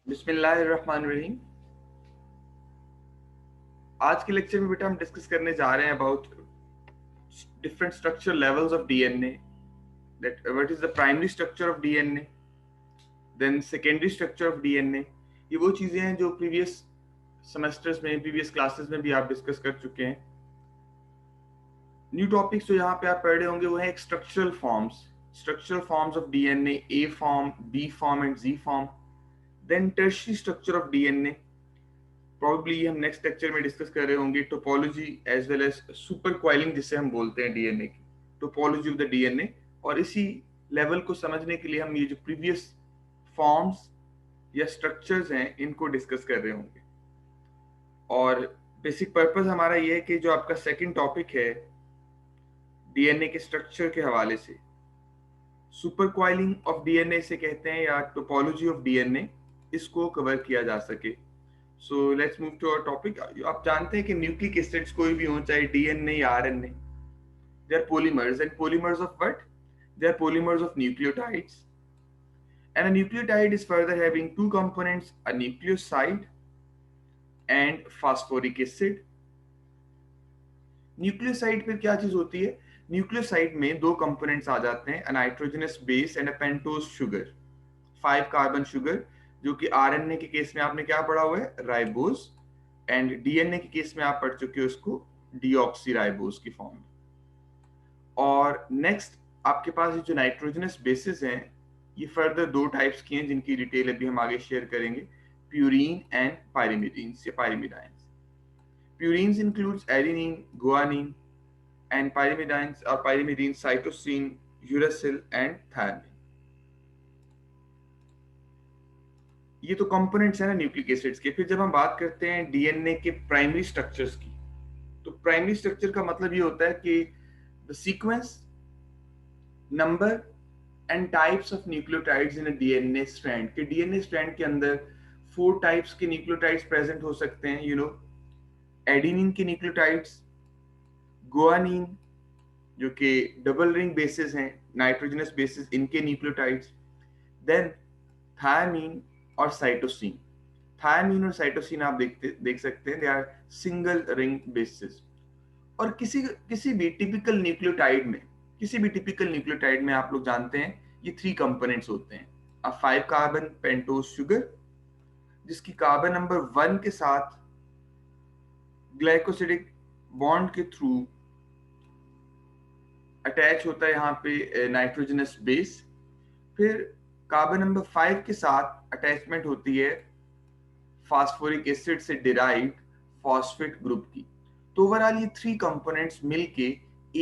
बिस्मिल्लाहिर्रहमानिर्रहीम। आज के लेक्चर में बेटा हम डिस्कस करने जा रहे हैं about different structure levels of DNA, that what is the primary structure of DNA, then secondary structure of DNA. ये वो चीजें हैं जो प्रीवियस सेमेस्टर्स में, प्रीवियस क्लासेस में भी आप डिस्कस कर चुके हैं। न्यू टॉपिक्स जो यहाँ पे आप पढ़ रहे होंगे वो है structural forms of DNA, A form, B form and G form. Then tertiary structure of DNA, probably हम नेक्स्ट लेक्चर में डिस्कस कर रहे होंगे। Topology as well as super coiling जिसे हम बोलते हैं डीएनए की, टोपोलॉजी ऑफ द डीएनए। और इसी लेवल को समझने के लिए हम ये जो प्रीवियस फॉर्म्स या स्ट्रक्चर्स हैं इनको डिस्कस कर रहे होंगे। और बेसिक पर्पस हमारा ये है कि जो आपका सेकंड टॉपिक है डीएनए के स्ट्रक्चर के हवाले से, सुपर क्वाइलिंग ऑफ डीएनए से कहते हैं या टोपोलॉजी ऑफ डीएनए, इसको कवर किया जा सके। So let's move to our topic. आप जानते हैं कि न्यूक्लिक एसिड्स कोई भी हो, चाहे डीएनए या RNA, they are polymers, and polymers of what? They are polymers of nucleotides, and a nucleotide is further having two components, a nucleoside and phosphoric acid. Nucleoside पे क्या चीज होती है? न्यूक्लियोसाइड में दो कंपोनेंट्स आ जाते हैं, nitrogenous base and a pentose sugar, 5 carbon sugar, जो कि आरएनए के केस में आपने क्या पढ़ा हुआ है? राइबोज। एंड डीएनए के केस में आप पढ़ चुके हो इसको डीऑक्सी राइबोज की फॉर्म में। और नेक्स्ट आपके पास ये जो नाइट्रोजनस बेसिस हैं, ये फर्दर दो टाइप्स की हैं जिनकी डिटेल अभी हम आगे शेयर करेंगे, प्यूरीन एंड पायरिमिडीन्स या पायरिमिडाइंस। Purines includes adenine, guanine, and pyrimidines or pyrimidine, cytosine, uracil and thymine. ये तो कंपोनेंट्स है ना न्यूक्लिक एसिड्स के। फिर जब हम बात करते हैं डीएनए के प्राइमरी स्ट्रक्चर्स की, तो प्राइमरी स्ट्रक्चर का मतलब ये होता है कि the sequence, number and types of nucleotides in a DNA strand. के डीएनए स्ट्रैंड के अंदर 4 टाइप्स के न्यूक्लियोटाइड्स प्रेजेंट हो सकते हैं। एडेनिन के न्यूक्लियोटाइड्स, गुआनिन जो कि डबल रिंग बेसिस हैं, नाइट्रोजनस बेसिस, इनके न्यूक्लियोटाइड्स, देन थायमीन और साइटोसिन। थायमीन और साइटोसिन आप देख सकते हैं, they are single ring bases. और किसी भी टिपिकल न्यूक्लियोटाइड में आप लोग जानते हैं ये 3 कंपोनेंट्स होते हैं। अ 5 कार्बन पेंटोज शुगर, जिसकी कार्बन नंबर 1 के साथ ग्लाइकोसिडिक बॉन्ड के थ्रू अटैच होता है यहाँ पे नाइट्रोजनस बेस। फिर कार्बन नंबर 5 के साथ अटैचमेंट होती है फास्फोरिक एसिड से डिराइव्ड फॉस्फेट ग्रुप की। तो ओवरऑल ये 3 कंपोनेंट्स मिलके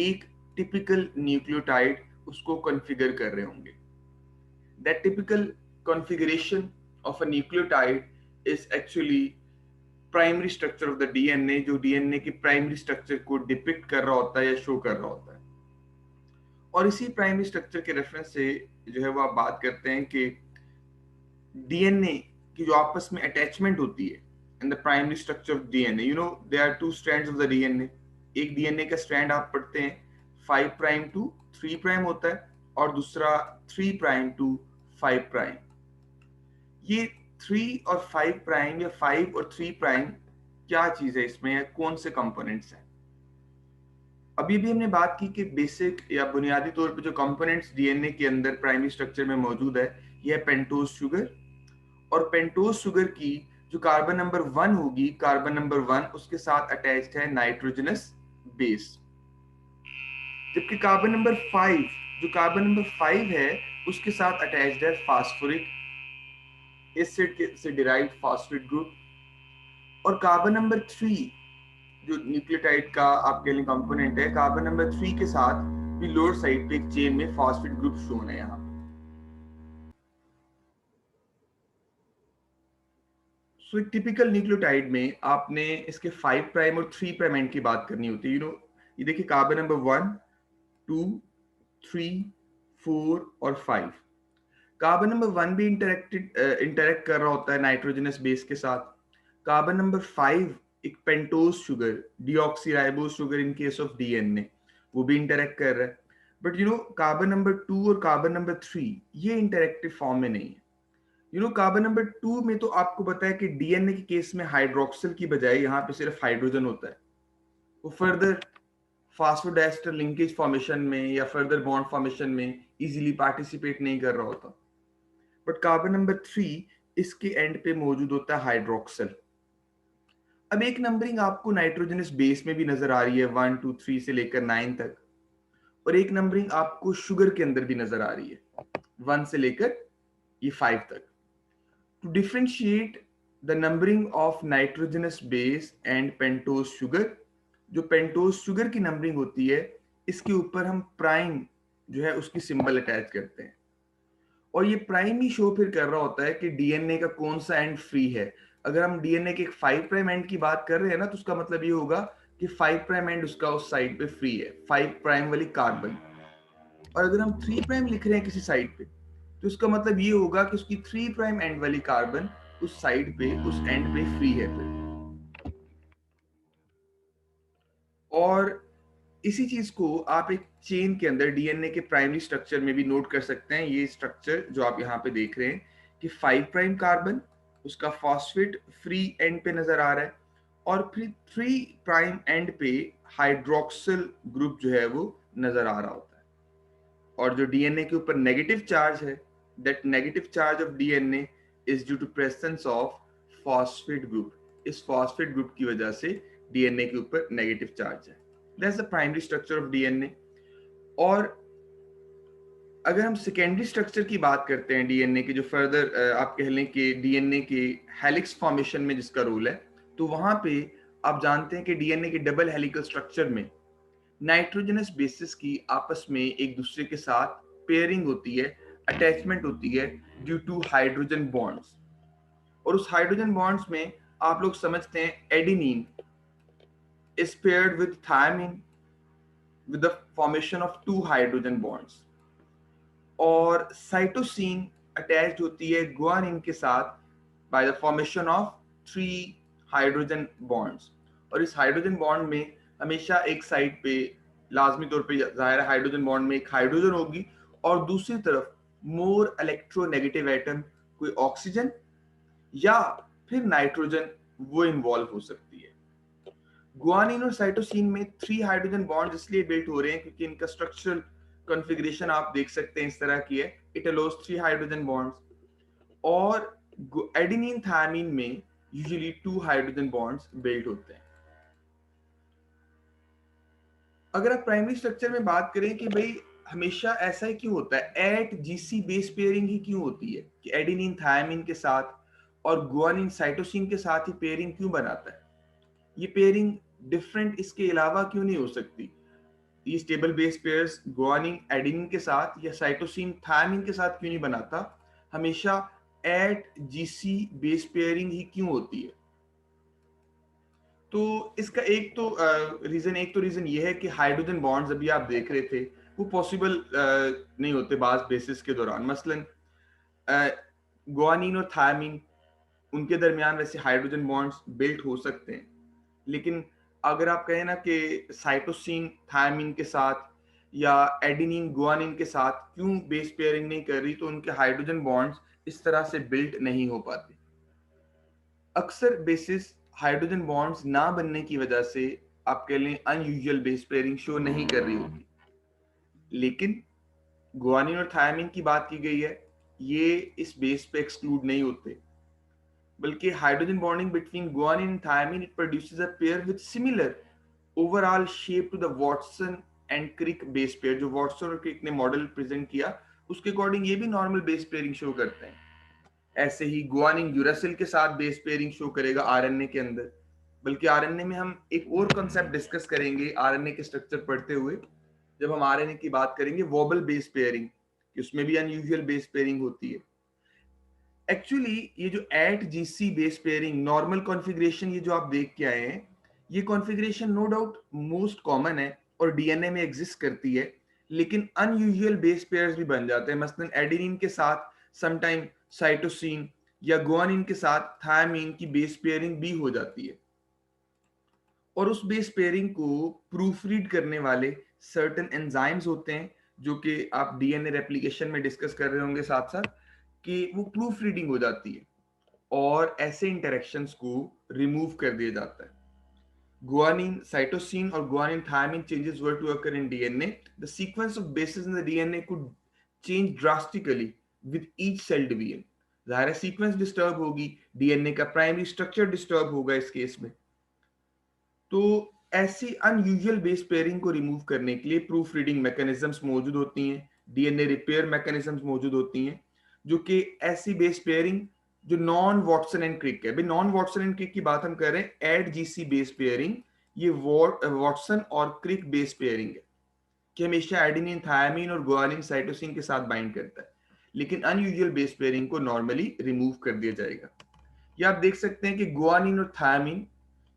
एक टिपिकल न्यूक्लियोटाइड उसको कॉन्फ़िगर कर रहे होंगे। That typical configuration of a nucleotide is actually primary structure of the DNA, जो डीएनए के प्राइमरी स्ट्रक्चर को डिपिक्ट कर रहा होता है या शो कर रहा होता है। और इसी प्राइमरी स्ट्रक्चर के रेफरेंस से जो है वो आप बात करते हैं कि डीएनए की जो आपस में अटैचमेंट होती है in the primary structure of DNA, there are 2 strands of the DNA. एक डीएनए का स्ट्रैंड आप पढ़ते हैं 5 प्राइम टू 3 प्राइम होता है, और दूसरा 3 प्राइम टू 5 प्राइम। ये 3 और 5 प्राइम या 5 और 3 प्राइम क्या चीज है इसमें, या कौन से कंपोनेंट्स हैं? अभी भी हमने बात की कि बेसिक या बुनियादी तौर पे जो कंपोनेंट्स डीएनए के अंदर प्राइमरी स्ट्रक्चर में मौजूद है, यह है पेंटोज शुगर। और पेंटोज शुगर की जो कार्बन नंबर 1 होगी, कार्बन नंबर 1 उसके साथ अटैच्ड है नाइट्रोजनस बेस। जबकि कार्बन नंबर 5 है उसके साथ अटैच्ड है फास्फोरिक एसिड से डिराइव्ड फॉस्फेट ग्रुप। और कार्बन नंबर 3 जो न्यूक्लियोटाइड का आपके लिए कंपोनेंट है, कार्बन नंबर 3 के साथ भी लोअर साइड पे एक चेन में फॉस्फेट ग्रुप शोन है यहाँ। सो एक टिपिकल न्यूक्लियोटाइड में आपने इसके 5 प्राइम और 3 प्राइम एंड की बात करनी होती है। ये देखिए कार्बन नंबर 1, 2, 3, 4 और 5। कार्बन नंबर 1 भी इंटरेक्ट कर रहा होता है नाइट्रोजनस बेस के साथ। कार्बन नंबर 5 एक pentose sugar, deoxyribose sugar in case of DNA, वो भी इंटरेक्ट कर रहा है। बट कार्बन नंबर 2 और कार्बन नंबर 3 ये इंटरेक्टिव फॉर्म में नहीं है। कार्बन नंबर 2 में तो आपको पता है कि डीएनए के केस में हाइड्रोक्सिल की बजाय यहाँ पे सिर्फ हाइड्रोजन होता है। वो फर्दर फास्फोडाइस्टर लिंकेज फॉर्मेशन में या फर्दर बॉन्ड फॉर्मेशन में इजीली पार्टिसिपेट नहीं कर रहा होता। बट कार्बन नंबर 3 इसके एंड पे मौजूद होता है हाइड्रोक्सिल। अब एक नंबरिंग आपको नाइट्रोजनस बेस में भी नजर आ रही है 1 2 3 से लेकर 9 तक, और एक नंबरिंग आपको शुगर के अंदर भी नजर आ रही है 1 से लेकर ये 5 तक। To differentiate the numbering of nitrogenous base and pentose sugar, जो पेंटोज शुगर की नंबरिंग होती है इसके ऊपर हम प्राइम जो है उसकी सिंबल अटैच करते हैं, और ये प्राइम ही शो फिर कर रहा होता है कि डीएनए का कौन सा एंड फ्री है। अगर हम डीएनए के 5 प्राइम एंड की बात कर रहे हैं ना, तो उसका मतलब ये होगा कि 5 प्राइम एंड उसका उस साइड पे फ्री है, 5 प्राइम वाली कार्बन। और अगर हम 3 प्राइम लिख रहे हैं किसी साइड पे, तो इसका मतलब ये होगा कि उसकी 3 प्राइम एंड वाली कार्बन उस साइड पे, उस एंड पे फ्री है फिर। और इसी चीज को आप एक चेन के अंदर डीएनए के प्राइमरी स्ट्रक्चर में भी नोट कर सकते हैं। ये स्ट्रक्चर जो आप यहाँ पे देख रहे हैं कि 5 प्राइम कार्बन, उसका फॉस्फेट फ्री एंड पे नजर आ रहा है, और फिर 3 प्राइम एंड पे हाइड्रोक्सिल ग्रुप जो है वो नजर आ रहा होता है। और जो डीएनए के ऊपर नेगेटिव चार्ज है, that negative charge of DNA is due to presence of phosphate group. इस फॉस्फेट ग्रुप की वजह से डीएनए के ऊपर नेगेटिव चार्ज है। That's the primary structure of DNA. और अगर हम सेकेंडरी स्ट्रक्चर की बात करते हैं डीएनए के, जो फर्दर आप कह लें कि डीएनए के हेलिक्स फॉर्मेशन में जिसका रोल है, तो वहां पे आप जानते हैं कि डीएनए के डबल हेलिकल स्ट्रक्चर में नाइट्रोजनस बेसिस की आपस में एक दूसरे के साथ पेयरिंग होती है, अटैचमेंट होती है ड्यू टू हाइड्रोजन बॉन्ड्स। और उस हाइड्रोजन बॉन्ड्स में आप लोग समझते हैं adenine is paired with thymine with the formation of 2 hydrogen bonds, और साइटोसिन अटैच्ड होती है गुआनिन के साथ by the formation of 3 hydrogen bonds. और इस हाइड्रोजन बॉन्ड में हमेशा एक साइड पे लाजमी तौर पे जाहिर है हाइड्रोजन बॉन्ड में एक हाइड्रोजन होगी, और दूसरी तरफ मोर इलेक्ट्रोनेगेटिव एटम, कोई ऑक्सीजन या फिर नाइट्रोजन, वो इन्वॉल्व हो सकती है। गुआनिन और साइटोसिन में 3 हाइड्रोजन बॉन्ड इसलिए बिल्ट हो रहे हैं क्योंकि इनका स्ट्रक्चरल कॉन्फ़िगरेशन आप देख सकते हैं इस तरह की है, इट अलोज 3 हाइड्रोजन बॉन्ड्स। और एडेनिन थायमिन में यूजुअली 2 हाइड्रोजन बॉन्ड्स बिल्ट होते हैं। अगर आप प्राइमरी स्ट्रक्चर में बात करें कि भाई हमेशा ऐसा ही क्यों होता है, एट जीसी बेस पेयरिंग ही क्यों होती है कि एडेनिन थायमिन के साथ और गुआनिन साइटोसिन के साथ ही पेयरिंग क्यों बनाता है, ये पेयरिंग डिफरेंट इसके अलावा क्यों नहीं हो सकती? ये stable base pairs guanine adenine के साथ या साइटोसिन थायमिन के साथ क्यों नहीं बनाता? हमेशा एट जीसी बेस पेयरिंग ही क्यों होती है? तो इसका एक तो रीजन ये है कि हाइड्रोजन बॉन्ड्स अभी आप देख रहे थे वो पॉसिबल नहीं होते बास बेसिस के दौरान। मसलन गुआनिन और थायमिन, उनके दरमियान वैसे हाइड्रोजन बॉन्ड्स बिल्ट हो सकते हैं, लेकिन अगर आप कहें ना कि साइटोसिन थायमिन के साथ या एडेनिन गुआनिन के साथ क्यों बेस पेयरिंग नहीं कर रही, तो उनके हाइड्रोजन बॉन्ड्स इस तरह से बिल्ट नहीं हो पाते। अक्सर बेसिस हाइड्रोजन बॉन्ड्स ना बनने की वजह से आप कह लें अनयूजुअल बेस पेयरिंग शो नहीं कर रही होती। लेकिन गुआनिन और थायमिन की बात की गई है, ये इस बेस पे एक्सक्लूड नहीं होते, बल्कि hydrogen bonding between guanine and thymine it produces a pair with similar overall shape to the Watson and Crick base pair. जो वॉटसन और क्रिक ने मॉडल प्रेजेंट किया उसके अकॉर्डिंग ये भी नॉर्मल बेस पेयरिंग शो करते हैं। ऐसे ही गुआनिन यूरासिल के साथ बेस पेयरिंग शो करेगा आरएनए के अंदर। बल्कि आरएनए में हम एक और कांसेप्ट डिस्कस करेंगे आरएनए के स्ट्रक्चर पढ़ते हुए, जब हम आरएनए की बात करेंगे वोबल बेस पेयरिंग, उसमें भी अनयूजुअल बेस पेयरिंग होती है। एक्चुअली ये जो AT GC base pairing normal configuration ये जो आप देख के आए हैं, ये configuration no doubt most common है और डीएनए में एग्जिस्ट करती है, लेकिन अनयूजुअल बेस पेयर्स भी बन जाते हैं। मसलन एडेनिन के साथ समटाइम साइटोसिन या गुआनिन के साथ थायमिन की बेस पेयरिंग भी हो जाती है, और उस बेस पेयरिंग को प्रूफ रीड करने वाले सर्टेन एंजाइम्स होते हैं जो कि आप डीएनए रेप्लिकेशन में डिस्कस कर रहे होंगे साथ साथ, कि वो प्रूफ रीडिंग हो जाती है और ऐसे इंटरेक्शंस को रिमूव कर दिया जाता है. Guanine, cytosine or guanine thymine changes were to occur in DNA, the sequence of bases in the DNA could change drastically with each cell division. ज़ाहिर है सीक्वेंस डिस्टर्ब होगी, डीएनए का प्राइमरी स्ट्रक्चर डिस्टर्ब होगा इस case में. तो ऐसी unusual base pairing को रिमूव करने के लिए प्रूफ रीडिंग मैकेनिज्म्स मौजूद होती हैं, डीएनए रिपेयर मैकेनिज्म्स मौजूद होती हैं, जो कि ऐसी बेस पेयरिंग जो नॉन वॉटसन एंड क्रिक है. भाई नॉन वॉटसन एंड क्रिक की बात हम कर रहे हैं, एड जीसी बेस पेयरिंग, ये वॉटसन और क्रिक बेस पेयरिंग है कि हमेशा एडेनिन थायमिन और गुआनिन साइटोसिन के साथ बाइंड करता है, लेकिन अनयूजुअल बेस पेयरिंग को नॉर्मली रिमूव कर दिया जाएगा. ये आप देख सकते हैं कि गुआनिन और थायमिन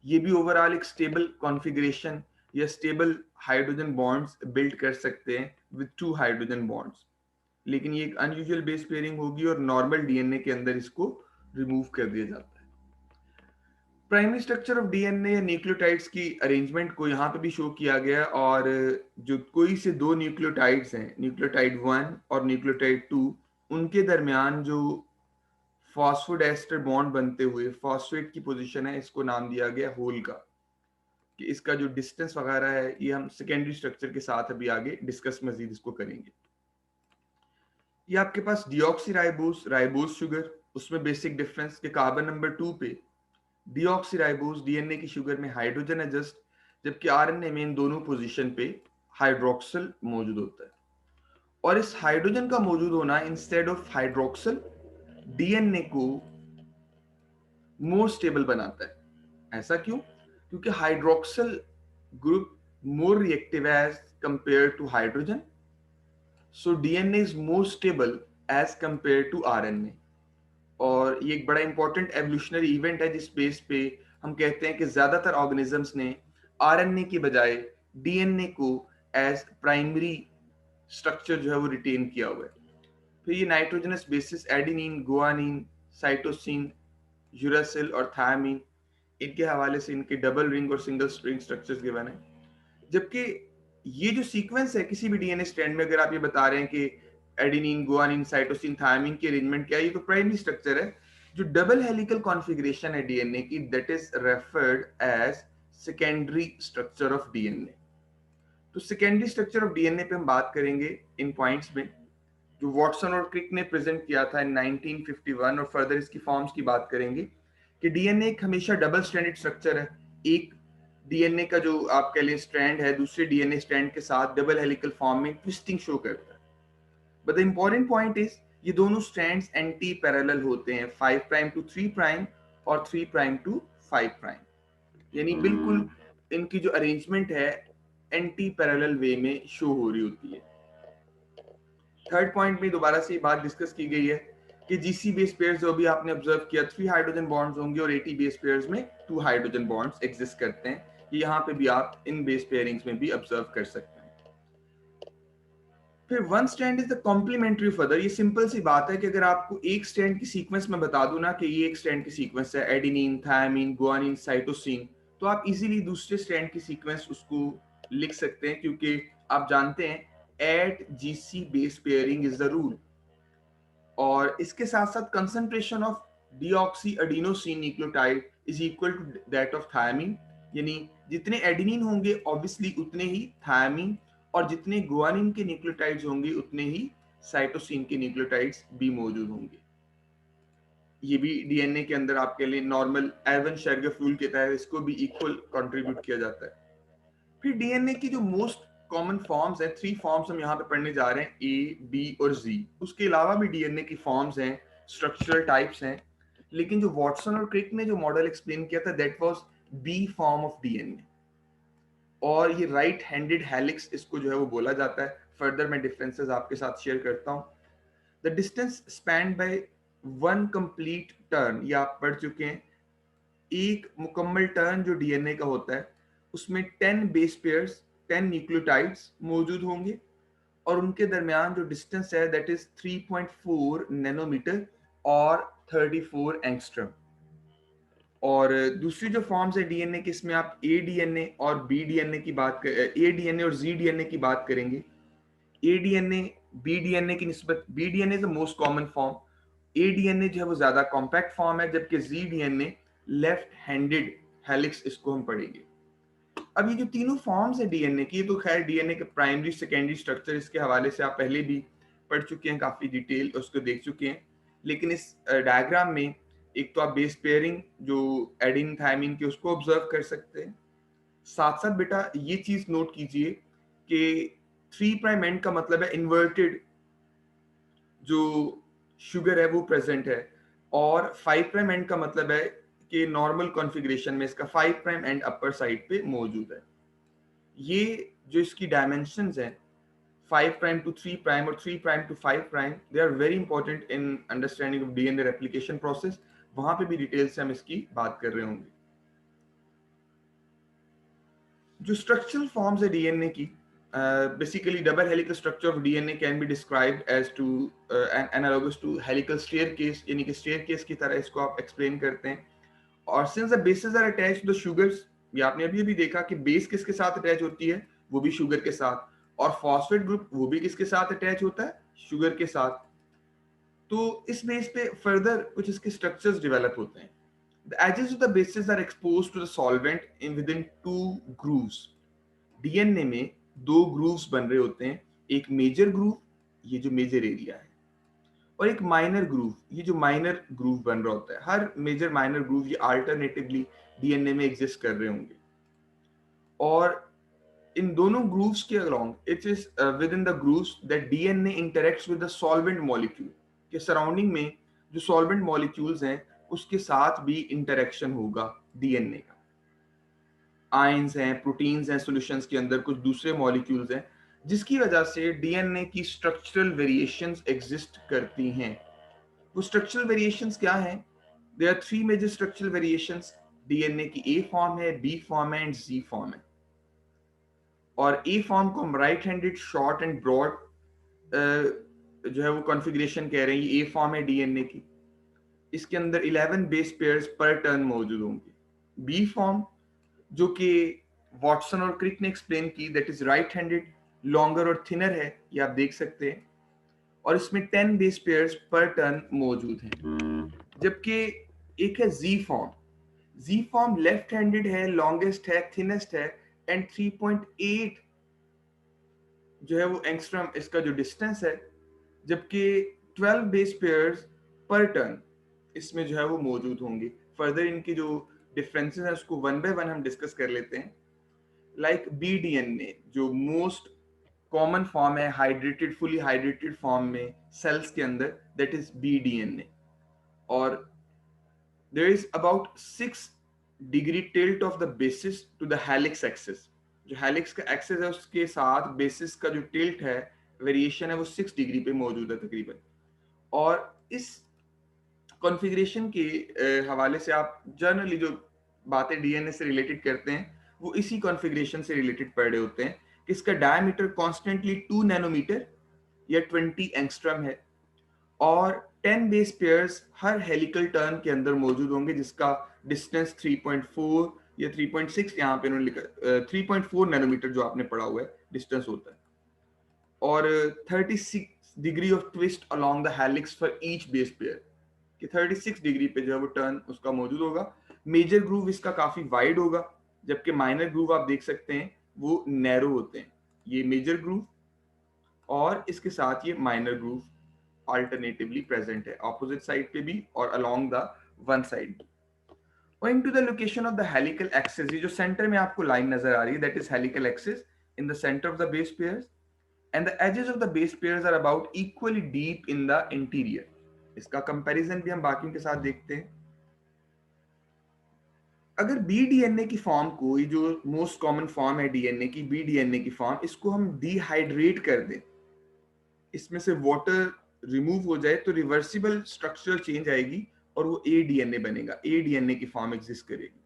ये भी ओवरऑल एक स्टेबल कॉन्फ़िगरेशन या स्टेबल हाइड्रोजन बॉन्ड्स बिल्ड कर सकते हैं विद 2 हाइड्रोजन बॉन्ड्स, लेकिन ये एक अनयूजुअल बेस पेयरिंग होगी और नॉर्मल डीएनए के अंदर इसको रिमूव कर दिया जाता है. प्राइमरी स्ट्रक्चर ऑफ डीएनए या न्यूक्लियोटाइड्स की अरेंजमेंट को यहाँ पे भी शो किया गया, और जो कोई से दो न्यूक्लियोटाइड्स हैं, न्यूक्लियोटाइड 1 और न्यूक्लियोटाइड 2, उनके दरमियान जो फॉस्फोडेस्टर बॉन्ड बनते हुए फॉस्फेट की पोजीशन है, इसको नाम दिया गया होल का. कि इसका जो डिस्टेंस वगैरह है ये हम सेकेंडरी स्ट्रक्चर के साथ अभी आगे डिस्कस मजीद इसको करेंगे. ये आपके पास डीऑक्सीराइबोस राइबोस शुगर, उसमें बेसिक डिफरेंस के कार्बन नंबर 2 पे डीऑक्सीराइबोस डीएनए की शुगर में हाइड्रोजन एडजस्ट, जबकि आरएनए में इन दोनों पोजीशन पे हाइड्रोक्सिल मौजूद होता है. और इस हाइड्रोजन का मौजूद होना इंस्टेड ऑफ हाइड्रोक्सिल डीएनए को मोर स्टेबल बनाता है. ऐसा क्यों? क्योंकि hydroxyl group more reactive as compare to hydrogen, so DNA is more stable as compare to RNA. और ये एक बड़ा इंपॉर्टेंट एवोल्यूशनरी इवेंट है जिस बेस पे हम कहते हैं कि ज्यादातर ऑर्गेनिजम्स ने आरएनए की बजाय डीएनए को एज प्राइमरी स्ट्रक्चर जो है वो रिटेन किया हुआ है. फिर ये nitrogenous bases adenine, guanine, cytosine, uracil और थायमिन, इनके हवाले से इनके डबल रिंग और सिंगल स्ट्रिंग स्ट्रक्चर्स गिवन है. जबकि ये जो सीक्वेंस है किसी भी डीएनए स्ट्रैंड में, अगर आप ये बता रहे हैं कि एडेनिन, गुआनिन, साइटोसिन, थायमिन की अरेंजमेंट क्या है, ये तो प्राइमरी स्ट्रक्चर है. जो डबल हेलिकल कॉन्फ़िगरेशन है डीएनए की, that is referred as secondary structure of DNA. तो सेकेंडरी स्ट्रक्चर ऑफ डीएनए पे हम बात करेंगे इन पॉइंट्स में, जो वॉटसन और क्रिक ने प्रेजेंट किया था इन 1951, और फर्दर इसकी फॉर्म्स की बात करेंगे कि डीएनए एक हमेशा डबल स्ट्रैंडेड स्ट्रक्चर है. एक डीएनए का जो आप कह लें स्ट्रैंड है, दूसरे डीएनए स्ट्रैंड के साथ डबल हेलिकल फॉर्म में ट्विस्टिंग शो करता है. But the important point is ये दोनों स्ट्रैंड्स एंटी पैरेलल होते हैं, 5 प्राइम टू 3 प्राइम और 3 प्राइम टू 5 प्राइम, यानी बिल्कुल इनकी जो अरेंजमेंट है एंटी पैरेलल वे में शो हो रही होती है. थर्ड पॉइंट में दोबारा से ये बात डिस्कस की गई है कि जीसी बेस पेयर्स जो भी आपने ऑब्जर्व किया 3 हाइड्रोजन बॉन्ड्स होंगे और 80 बेस पेयर्स में 2 हाइड्रोजन बॉन्ड्स एग्जिस्ट करते हैं. ये यहाँ पे भी आप इन बेस पेयरिंग्स में भी ऑब्जर्व कर सकते हैं. फिर one strand is the complementary of other. ये सिंपल सी बात है कि अगर आपको एक स्ट्रैंड की सीक्वेंस में बता दूं ना कि ये एक स्ट्रैंड की सीक्वेंस है, एडेनिन, थायमिन, गुआनिन, साइटोसिन, तो आप इजीली दूसरे स्ट्रैंड की सीक्वेंस उसको लिख सकते हैं, क्योंकि आप जानते हैं AT GC base pairing is the rule. और इसके साथ साथ concentration of deoxy adenosine nucleotide is equal to that of thymine, यानी जितने एडेनिन होंगे ऑब्वियसली उतने ही थायमिन, और जितने गुआनिन के न्यूक्लियोटाइड्स होंगे उतने ही साइटोसिन के न्यूक्लियोटाइड्स भी मौजूद होंगे. ये भी डीएनए के अंदर आपके लिए नॉर्मल एवन शेरगर रूल के तहत इसको भी इक्वल कंट्रीब्यूट किया जाता है. फिर डीएनए की जो मोस्ट कॉमन फॉर्म्स हैं, 3 फॉर्म्स हम यहाँ पे पढ़ने जा रहे हैं, ए, बी और जी. उसके अलावा भी डीएनए की फॉर्म्स हैं, स्ट्रक्चरल टाइप्स हैं, लेकिन जो वॉटसन और क्रिक ने जो मॉडल एक्सप्लेन किया था that was B form of DNA, और ये राइट हैंडेड हेलिक्स इसको जो है वो बोला जाता है. फर्दर मैं डिफरेंसेस आपके साथ शेयर करता हूँ. The distance span by one complete turn, ये आप पढ़ चुके हैं. एक मुकम्मल टर्न जो डीएनए का होता है उसमें 10 बेस पेयर्स, 10 न्यूक्लियोटाइड्स मौजूद होंगे, और उनके दरमियान जो डिस्टेंस है दैट इज 3.4 नैनोमीटर और 34 एंगस्ट्रम. और दूसरी जो फॉर्म्स है डीएनए की, इसमें आप ए डीएनए और बी डीएनए की बात कर, ए डीएनए और जी डीएनए की बात करेंगे. ए डीएनए बी डीएनए की निस्बत B DNA is the most common form, A DNA जो है वो ज्यादा कॉम्पैक्ट फॉर्म है, जबकि Z DNA left handed helix इसको हम पढ़ेंगे। अब ये जो तीनों फॉर्म्स है डीएनए की, तो खैर डीएनए के प्राइमरी सेकेंडरी स्ट्रक्चर इसके हवाले से आप पहले भी पढ़ चुके हैं, काफी डिटेल उसको देख चुके हैं। लेकिन इस डायग्राम में एक तो आप बेस पेयरिंग जो एडिन थायमिन की उसको ऑब्जर्व कर सकते हैं। साथ साथ बेटा ये चीज नोट कीजिए कि 3 प्राइम एंड का मतलब है इन्वर्टेड जो शुगर है वो प्रेजेंट है, और 5 प्राइम एंड का मतलब है कि नॉर्मल कॉन्फ़िगरेशन में इसका 5 प्राइम एंड अपर साइड पे मौजूद है। ये जो इसकी डायमेंशंस हैं 5 प्राइम टू 3 प्राइम और 3 prime to 5 prime, they are very important in understanding of DNA replication process. वहां पे भी डिटेल से हम इसकी बात कर रहे होंगे। जो स्ट्रक्चरल फॉर्म्स है डीएनए की, basically double helical structure of DNA can be described as to analogous to helical staircase, यानी कि स्टेयरकेस की तरह इसको आप एक्सप्लेन करते हैं। और since the bases are attached to the sugars, ये आपने अभी अभी देखा कि बेस किसके साथ अटैच होती है, वो भी शुगर के साथ, और फॉस्फेट ग्रुप वो भी किसके साथ अटैच होता है, शुगर के साथ। तो इस बेस पे फर्दर कुछ इसके स्ट्रक्चर्स डेवलप होते हैं। The edges of the bases are exposed to the solvent in within two grooves. DNA में दो ग्रूव्स बन रहे होते हैं, एक मेजर ग्रूव, ये जो मेजर एरिया है, और एक माइनर ग्रूव, ये जो माइनर ग्रूव बन रहा होता है। हर मेजर माइनर ग्रूव ये अल्टरनेटिवली डीएनए में एग्जिस्ट कर रहे होंगे, और इन दोनों ग्रूव्स के along it is within the grooves that DNA interacts with the solvent molecule, के सराउंडिंग में जो सॉल्वेंट मॉलिक्यूल्स हैं उसके साथ भी इंटरेक्शन होगा डीएनए का। आयंस हैं, प्रोटीन्स हैं सॉल्यूशंस के अंदर, कुछ दूसरे मॉलिक्यूल्स हैं, जिसकी वजह से डीएनए की स्ट्रक्चरल वेरिएशंस एग्जिस्ट करती हैं। वो स्ट्रक्चरल वेरिएशंस क्या हैं? There are 3 major structural variations. DNA की ए फॉर्म है, बी फॉर्म है एंड जी फॉर्म है। और ए फॉर्म को हम right handed short and broad जो है वो कॉन्फ़िगरेशन कह रहे हैं। ये ए फॉर्म है डीएनए की, इसके अंदर 11 बेस पेयर्स पर टर्न मौजूद होंगे। बी फॉर्म जो कि वॉटसन और क्रिक ने एक्सप्लेन की, that is right handed, longer और थिनर है, ये आप देख सकते हैं, और इसमें 10 बेस पेयर्स पर टर्न मौजूद हैं। जबकि एक है जी फॉर्म। जी फॉर्म लेफ्ट हैंडेड है, लॉन्गेस्ट है, थिनेस्ट है, एंड 3.8 जो है वो एंगस्ट्रम इसका जो डिस्टेंस है, जबकि 12 बेस पेयर्स पर टर्न इसमें जो है वो मौजूद होंगे। फर्दर इनकी जो डिफरेंसेस है उसको वन बाय वन हम डिस्कस कर लेते हैं। लाइक बी डीएनए जो मोस्ट कॉमन फॉर्म है हाइड्रेटेड, फुली हाइड्रेटेड फॉर्म में सेल्स के अंदर, दैट इज बी डीएनए। और there is about 6 degree tilt of the bases to the helix axis. जो हेलिक्स का एक्सिस है उसके साथ बेसिस का जो टिल्ट है, वेरिएशन है, वो 6 डिग्री पे मौजूद है तकरीबन। और इस कॉन्फ़िगरेशन के हवाले से आप जनरली जो बातें डीएनए से रिलेटेड करते हैं वो इसी कॉन्फ़िगरेशन से रिलेटेड पढ़ रहे होते हैं कि इसका डायमीटर कॉन्स्टेंटली 2 नैनोमीटर या 20 एंगस्ट्रम है, और 10 बेस पेयर्स हर हेलिकल टर्न के अंदर मौजूद होंगे, जिसका डिस्टेंस 3.4 या 3.6 यहाँ पे उन्होंने लिखा, 3.4 नैनोमीटर जो आपने पढ़ा हुआ है डिस्टेंस होता है, और 36 degree of twist along the helix for each base pair, कि 36 डिग्री पे जो है वो टर्न उसका मौजूद होगा। मेजर ग्रूव इसका काफी वाइड होगा, जबकि माइनर ग्रूव आप देख सकते हैं वो नैरो होते हैं। ये मेजर ग्रूव और इसके साथ ये माइनर ग्रूव अल्टरनेटिवली प्रेजेंट है, ऑपोजिट साइड पे भी और along the one side. Owing to the location of the helical axis, ये जो सेंटर में आपको लाइन नजर आ रही है, that is helical axis in the center of the base pairs, and the edges of the base pairs are about equally deep in the interior. इसका comparison भी हम बाकियों के साथ देखते हैं। अगर बी डीएनए की फॉर्म को, ये जो मोस्ट कॉमन फॉर्म है डीएनए की, बी डीएनए की फॉर्म, इसको हम डिहाइड्रेट कर दें, इसमें से वाटर रिमूव हो जाए, तो रिवर्सिबल स्ट्रक्चरल चेंज आएगी और वो ए डीएनए बनेगा, ए डीएनए की फॉर्म एग्जिस्ट करेगी।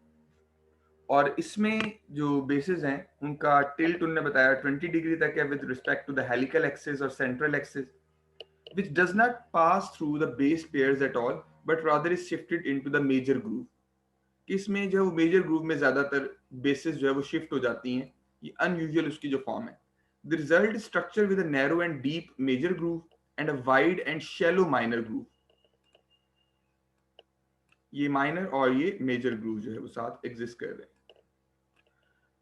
और इसमें जो बेसिस हैं उनका टिल्ट उन्होंने बताया 20 डिग्री तक है with respect to the helical axis और central axis, which does not pass through the base pairs at all but rather is shifted into the major groove। कि इसमें जो है वो मेजर ग्रूव में ज्यादातर बेसिस जो है वो शिफ्ट हो जाती हैं। ये अनयूजुअल उसकी जो फॉर्म है। The result structure with a narrow and deep major groove and a wide and shallow minor groove. ये माइनर और ये मेजर ग्रूव जो है वो साथ एग्जिस्ट कर रहे हैं।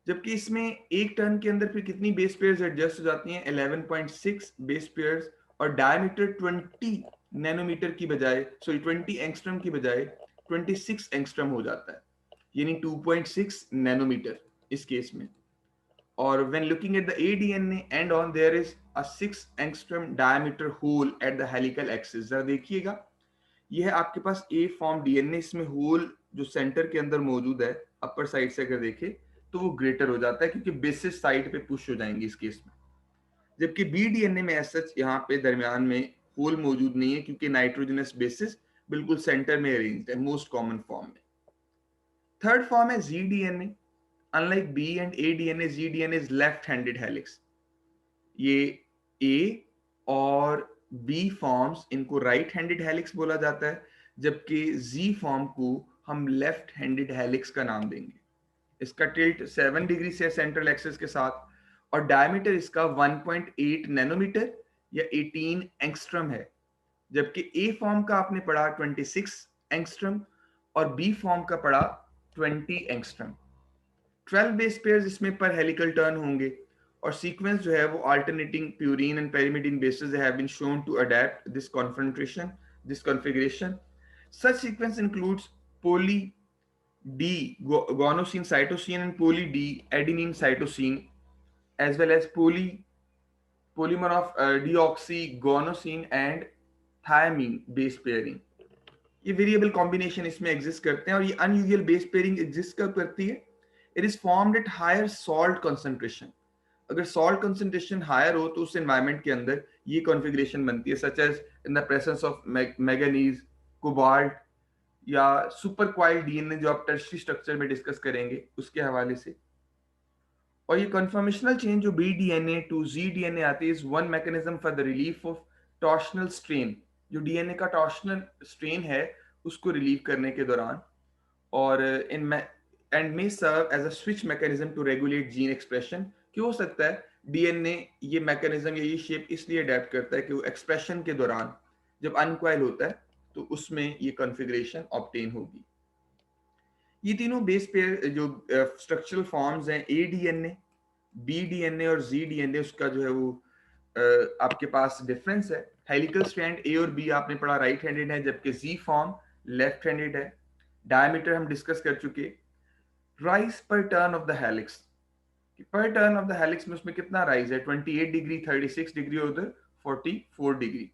जबकि इसमें एक टर्न के अंदर फिर कितनी बेस पेयर्स एडजस्ट हो जाती हैं, 11.6 बेस पेयर्स, और डायमीटर 20 नैनोमीटर की बजाय, सॉरी 20 एंगस्ट्रम की बजाय 26 एंगस्ट्रम हो जाता है, यानी 2.6 नैनोमीटर इस केस में। और when looking at the ADNA end on, there is a 6 angstrom diameter hole at the helical axis। जरा देखिएगा, ये है आपके पास ए फॉर्म डीएनए, इसमें होल जो सेंटर के अंदर मौजूद है अपर साइड से अगर देखें तो वो ग्रेटर हो जाता है क्योंकि बेसिस साइड पे पुश हो जाएंगे इस केस में। जबकि बी डीएनए में सच यहाँ पे दरमियान में होल मौजूद नहीं है क्योंकि नाइट्रोजनस बेसिस बिल्कुल सेंटर में अरेंज्ड है मोस्ट कॉमन फॉर्म में। थर्ड फॉर्म है Z DNA. Unlike B and A DNA, Z DNA is left handed helix. ये ए और बी फॉर्म्स, इनको राइट हैंडेड हेलिक्स बोला जाता है, जबकि जी फॉर्म को हम लेफ्ट हैंडेड हेलिक्स का नाम देंगे। इसका टिल्ट 7 डिग्री से सेंट्रल एक्सिस के साथ, और डायमीटर इसका 1.8 नैनोमीटर या 18 एंगस्ट्रम है। जबकि ए फॉर्म का आपने पढ़ा 26 एंगस्ट्रम और बी फॉर्म का पढ़ा 20 एंगस्ट्रम। 12 बेस पेयर्स इसमें पर हेलिकल टर्न होंगे, और सीक्वेंस जो है वो alternating purine and pyrimidine bases have been shown to adapt this configuration, such sequence includes poly D guanosine cytosine and poly D adenine cytosine, as well as polymer of deoxyguanosine and thiamine base pairing। ये variable combination इसमें exist करते हैं, और ये unusual base pairing exist कब करती है, it is formed at higher salt concentration. अगर सॉल्ट कंसंट्रेशन हायर हो तो उस एनवायरनमेंट के अंदर ये कॉन्फ़िगरेशन बनती है, such as in the presence of manganese, cobalt, या सुपर क्वाइल डीएनए जो आप टर्शियरी स्ट्रक्चर में डिस्कस करेंगे उसके हवाले से। और ये कन्फर्मेशनल चेंज जो B DNA to Z DNA आती है, is one mechanism for the relief of torsional strain. जो डीएनए का टॉर्शनल स्ट्रेन है उसको रिलीव करने के दौरान, और in end may serve as a switch mechanism to regulate gene expression. क्यों हो सकता है डीएनए ये मैकेनिज्म या ये शेप इसलिए अडेप्ट करता है कि वो एक्सप्रेशन के दौरान जब अनकॉइल होता है तो उसमें ये कॉन्फ़िगरेशन ऑब्टेन होगी। ये तीनों बेस पेयर जो स्ट्रक्चरल फॉर्म्स हैं, ए डीएनए, बी डीएनए और जी डीएनए, उसका जो है वो आपके पास डिफरेंस है। हेलिकल स्ट्रैंड ए और बी आपने पढ़ा राइट हैंडेड है, जबकि जी फॉर्म लेफ्ट हैंडेड है। डायमीटर हम डिस्कस कर चुके। राइज पर टर्न ऑफ द हेलिक्स, पर टर्न ऑफ द हेलिक्स में उसमें कितना राइज है, 28 डिग्री, 36 डिग्री और उधर 44 डिग्री,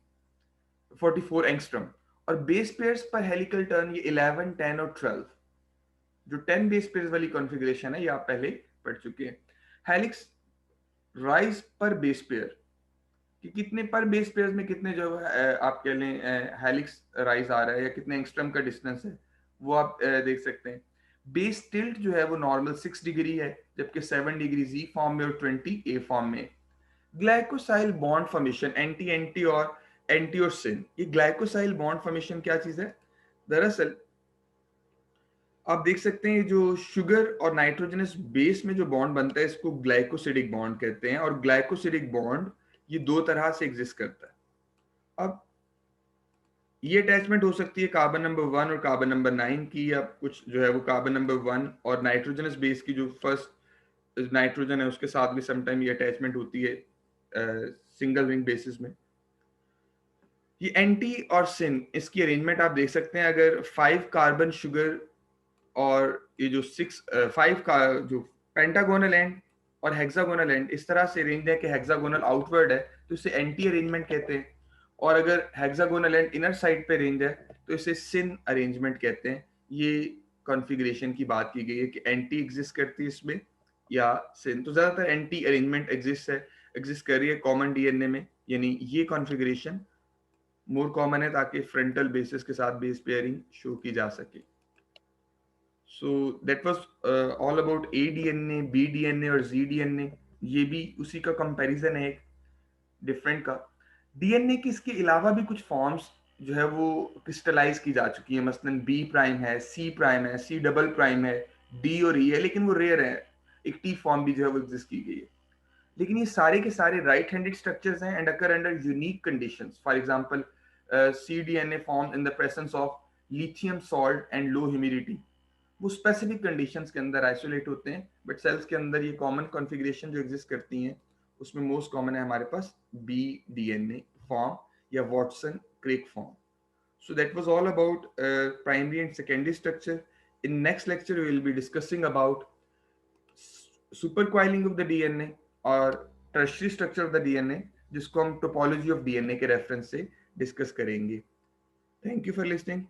44 एंगस्ट्रम। और बेस पेयर्स पर हेलिकल टर्न ये 11, 10 और 12। जो 10 बेस पेयर्स वाली कॉन्फ़िगरेशन है ये आप पहले पढ़ चुके हैं। हेलिक्स राइज पर बेस पेयर कि कितने पर बेस पेयर्स में कितने जो आप कह लें हेलिक्स राइज आ रहा है या कितने एंगस्ट्रम का डिस्टेंस है, वो आप देख सकते हैं। बेस टिल्ट जो है वो नॉर्मल 6 डिग्री है, जबकि 7 डिग्री जी फॉर्म में और 20 ए फॉर्म में। ग्लाइकोसाइल बॉन्ड फॉर्मेशन, एंटी एंटी और सिन। ये ग्लाइकोसाइल बॉन्ड फॉर्मेशन क्या चीज है, दरअसल आप देख सकते हैं जो शुगर और नाइट्रोजनस बेस में जो बॉन्ड बनता है इसको ग्लाइकोसिडिक बॉन्ड कहते हैं, और ग्लाइकोसिडिक बॉन्ड ये दो तरह से एग्जिस्ट करता है। अब ये अटैचमेंट हो सकती है कार्बन नंबर 1 और कार्बन नंबर 9 की, या कुछ जो है वो कार्बन नंबर 1 और नाइट्रोजनस बेस की जो फर्स्ट नाइट्रोजन है उसके साथ भी समटाइम ये अटैचमेंट होती है सिंगल रिंग बेसिस में। ये एंटी और सिन, इसकी अरेंजमेंट आप देख सकते हैं। अगर 5 कार्बन शुगर और ये जो 5 का जो पेंटागोनल एंड और हेक्सागोनल एंड इस तरह से अरेंज है कि हेक्सागोनल आउटवर्ड है तो इसे एंटी अरेंजमेंट कहते हैं, और अगर हेक्सागोनल एंड इनर साइड पे अरेंज है तो इसे सिन अरेंजमेंट कहते हैं। ये कॉन्फ़िगरेशन की बात की गई है कि एंटी एग्जिस्ट करती है इसमें या सिन, तो ज्यादातर एंटी अरेंजमेंट एग्जिस्ट कर रही है कॉमन डीएनए में, यानी ये कॉन्फ़िगरेशन मोर कॉमन है ताकि फ्रंटल बेसिस के साथ बेस पेयरिंग शो की जा सके। So that was all about a DNA, B DNA और जी डीएनए। ये भी उसी का कंपैरिजन है एक डिफरेंट का। डीएनए की इसके अलावा भी कुछ फॉर्म्स जो है वो क्रिस्टलाइज की जा चुकी है, मसलन बी प्राइम है, सी प्राइम है, सी डबल प्राइम है, डी और ई है, लेकिन वो रेयर है। एक टी फॉर्म भी जो है वो एग्जिस्ट की गई है। लेकिन ये सारे के सारे राइट हैंडेड स्ट्रक्चर्स हैं and occur under unique conditions. For example C DNA form in the presence of lithium salt and low humidity, वो स्पेसिफिक कंडीशंस के अंदर आइसोलेट होते हैं, बट सेल्स के अंदर ये कॉमन कॉन्फ़िगरेशन जो एग्जिस्ट करती हैं उसमें मोस्ट कॉमन है हमारे पास बी डीएनए फॉर्म या Watson crack form. So that was all about primary and secondary structure. In next lecture, we will be discussing about supercoiling of the DNA और tertiary structure of the DNA, जिसको हम topology of DNA के reference से discuss करेंगे. Thank you for listening.